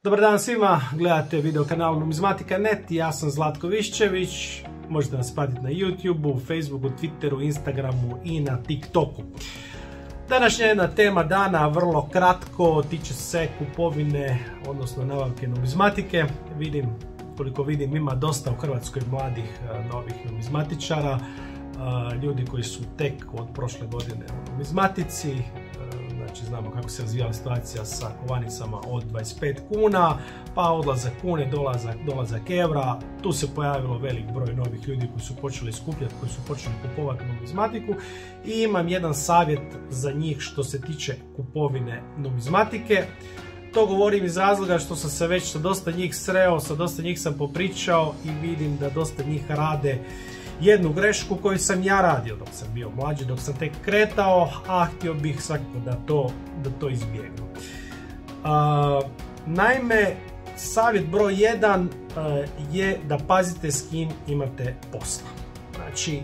Dobar dan svima, gledate video kanal Numizmatika.net, ja sam Zlatko Viščević, možete nas pratiti na YouTubeu, Facebooku, Twitteru, Instagramu i na TikToku. Današnja jedna tema dana, vrlo kratko, tiče se kupovine, odnosno nabavke numizmatike. Koliko vidim, ima dosta u Hrvatskoj mladih novih numizmatičara, ljudi koji su tek od prošle godine u numizmatici. Znači, znamo kako se razvijala situacija sa kovanicama od 25 kuna, pa odlazak kune, dolazak evra. Tu se pojavilo velik broj novih ljudi koji su počeli skupljati, koji su počeli kupovati numizmatiku. I imam jedan savjet za njih što se tiče kupovine numizmatike. To govorim iz razloga što sam se već sa dosta njih sreo, sa dosta njih sam popričao i vidim da dosta njih rade jednu grešku koju sam ja radio dok sam bio mlađi, dok sam tek kretao, a htio bih svakako da to izbjegnu. Naime, savjet broj 1 je da pazite s kim imate posla. Znači,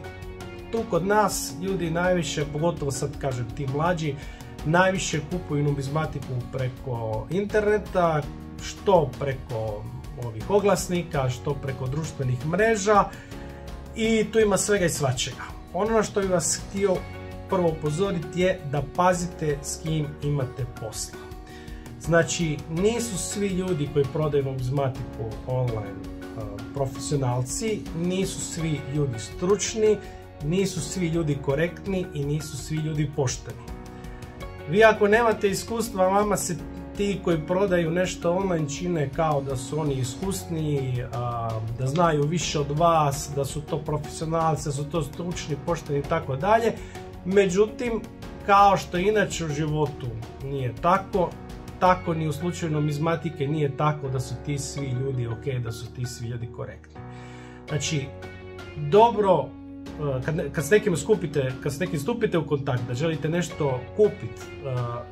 tu kod nas ljudi najviše, pogotovo sad kažem ti mlađi, najviše kupuju numizmatiku preko interneta, što preko ovih oglasnika, što preko društvenih mreža. I tu ima svega i svačega. Ono na što bih vas htio prvo upozoriti je da pazite s kim imate posla. Znači, nisu svi ljudi koji prodaju numizmatiku online profesionalci, nisu svi ljudi stručni, nisu svi ljudi korektni i nisu svi ljudi pošteni. Vi ako nemate iskustva, vama se ti koji prodaju nešto online čine kao da su oni iskusniji, da znaju više od vas, da su to profesionalci, da su to stručni, pošteni i tako dalje. Međutim, kao što inače u životu nije tako, tako ni u slučaju numizmatike nije tako da su ti svi ljudi ok, da su ti svi ljudi korektni. Znači, dobro, kad s nekim stupite u kontakt, da želite nešto kupiti,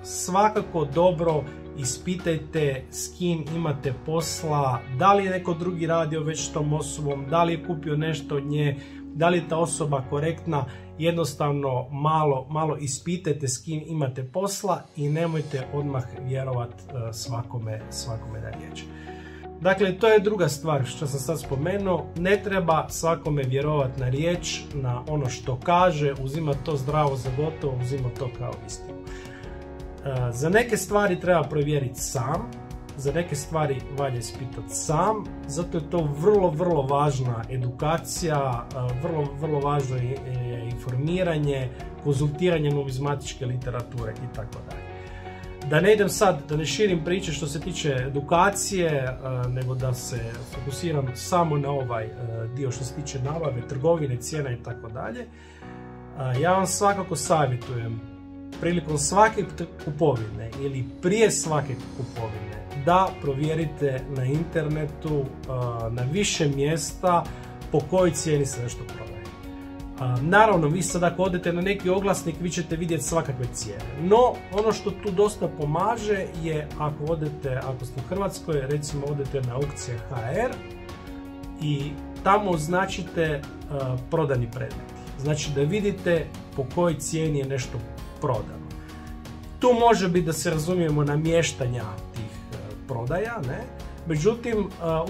svakako dobro ispitajte s kim imate posla, da li je neko drugi radio već s tom osobom, da li je kupio nešto od nje, da li je ta osoba korektna. Jednostavno malo ispitajte s kim imate posla i nemojte odmah vjerovati svakome na riječ. Dakle, to je druga stvar što sam sad spomenuo, ne treba svakome vjerovati na riječ, na ono što kaže, uzima to zdravo za gotovo, uzima to kao istinu. Za neke stvari treba provjeriti sam, za neke stvari valja ispitati sam, zato je to vrlo važna edukacija, vrlo važno je informiranje, konzultiranje numizmatičke literature itd. Da ne idem sad, da ne širim priče što se tiče edukacije, nego da se fokusiram samo na ovaj dio što se tiče nabave, trgovine, cijena i tako dalje. Ja vam svakako savjetujem prilikom svake kupovine ili prije svake kupovine da provjerite na internetu na više mjesta po kojoj cijeni se nešto prodaje. Naravno, vi sad ako odete na neki oglasnik, vi ćete vidjeti svakakve cijene. No, ono što tu dosta pomaže je ako ste u Hrvatskoj, recimo odete na aukcije HR i tamo označite prodani predmeti. Znači da vidite po kojoj cijeni je nešto prodano. Tu može biti da se razumijemo namještanja tih prodaja, ne? Međutim,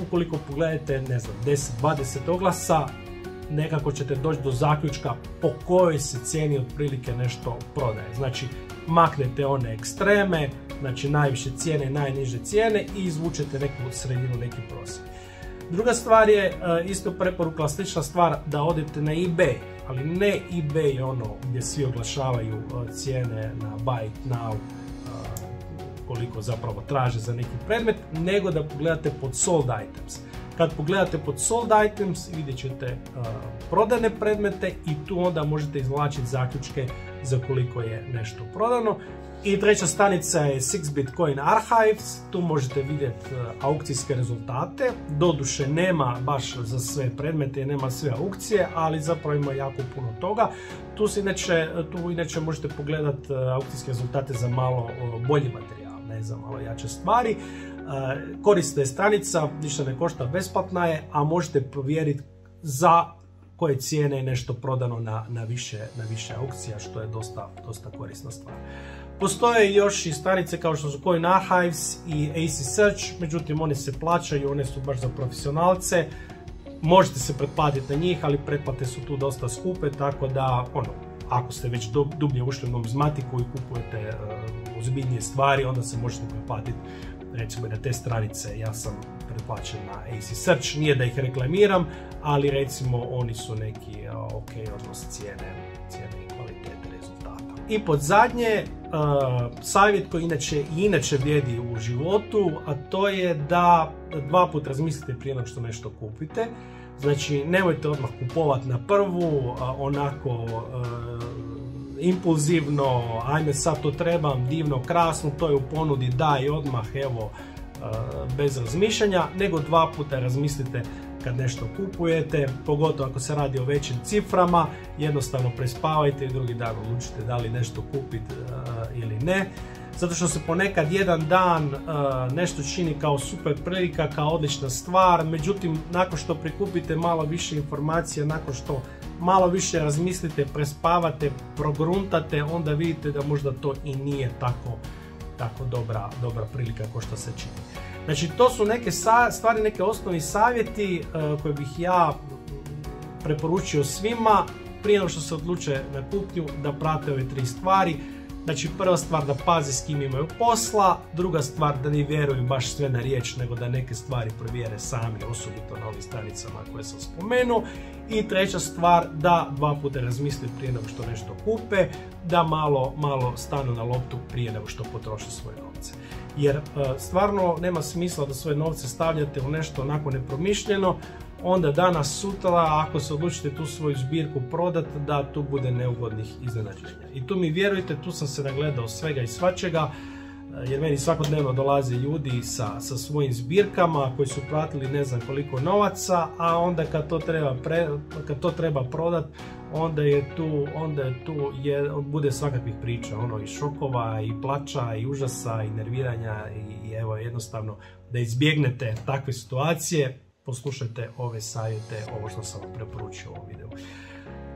ukoliko pogledate, ne znam, 10-20 oglasa, nekako ćete doći do zaključka po kojoj se cijeni otprilike nešto prodaje. Znači, maknete one ekstreme, znači najviše cijene, najniže cijene i izvučete neku sredinu, neki prosjek. Druga stvar je isto preporuka, slična stvar, da odete na eBay, ali ne eBay ono gdje svi oglašavaju cijene na buy it now, koliko zapravo traže za neki predmet, nego da pogledate pod sold items. Kad pogledate pod sold items vidjet ćete prodane predmete i tu onda možete izvlačiti zaključke za koliko je nešto prodano. I treća stanica je 6-bit Coin Archives, tu možete vidjeti aukcijske rezultate, doduše nema baš za sve predmete, nema sve aukcije, ali zapravo ima jako puno toga. Tu inače možete pogledati aukcijske rezultate za malo bolji materijal, ne za malo jače stvari. Korisna je stranica, ništa ne košta, besplatna je, a možete provjeriti za koje cijene je nešto prodano na više aukcija, što je dosta korisna stvar. Postoje još i stranice kao što su Coin Archives i AC Search, međutim one se plaćaju, one su baš za profesionalce. Možete se pretplatiti na njih, ali pretplate su tu dosta skupe, tako da ako ste već dublje ušli u numizmatiku i kupujete ozbiljnije stvari, onda se možete pretplatiti recimo na te stranice. Ja sam pretplaćen na AC Search, nije da ih reklamiram, ali recimo oni su neki ok odnos cijene i kvalitete rezultata. I pod zadnje, savjet koji inače vrijedi u životu, a to je da 2 puta razmislite prije nego što nešto kupite. Znači, nemojte odmah kupovati na prvu, onako impulzivno, ajme sad to trebam, divno, krasno, to je u ponudi, daj odmah, evo, bez razmišljanja, nego 2 puta razmislite kad nešto kupujete, pogotovo ako se radi o većim ciframa, jednostavno prespavajte i drugi dan odlučite da li nešto kupiti ili ne. Zato što se ponekad jedan dan nešto čini kao super prilika, kao odlična stvar, međutim nakon što prikupite malo više informacija, nakon što malo više razmislite, prespavate, progruntate, onda vidite da možda to i nije tako dobra prilika kao što se čini. Znači to su neke stvari, neke osnovni savjeti koje bih ja preporučio svima prije nego što se odluče na kupnju, da prate ove 3 stvari. Znači prva stvar da paze s kim imaju posla, druga stvar da ne vjeruju baš sve na riječ, nego da neke stvari provjere sami, osobito na ovim stranicama koje sam spomenuo. I treća stvar da 2 puta razmisle prije nego što nešto kupe, da malo stanu na loptu prije nego što potroše svoje novce. Jer stvarno nema smisla da svoje novce stavljate u nešto onako nepromišljeno, onda danas sutra ako se odlučite tu svoju zbirku prodati, da tu bude neugodnih iznenađenja. I tu mi vjerujte, tu sam se nagledao svega i svačega, jer meni svakodnevno dolaze ljudi sa svojim zbirkama koji su platili ne znam koliko novaca, a onda kad to treba prodati, onda bude svakakvih priča, i šokova, i plača, i užasa, i nerviranja, i evo jednostavno da izbjegnete takve situacije, poslušajte ove savjete, ovo što sam vam preporučio u ovom videu.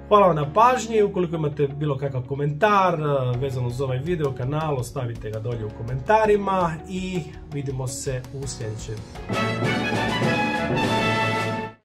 Hvala vam na pažnji, ukoliko imate bilo kakav komentar vezano za ovaj video, kanal, ostavite ga dolje u komentarima i vidimo se u sljedećem videu.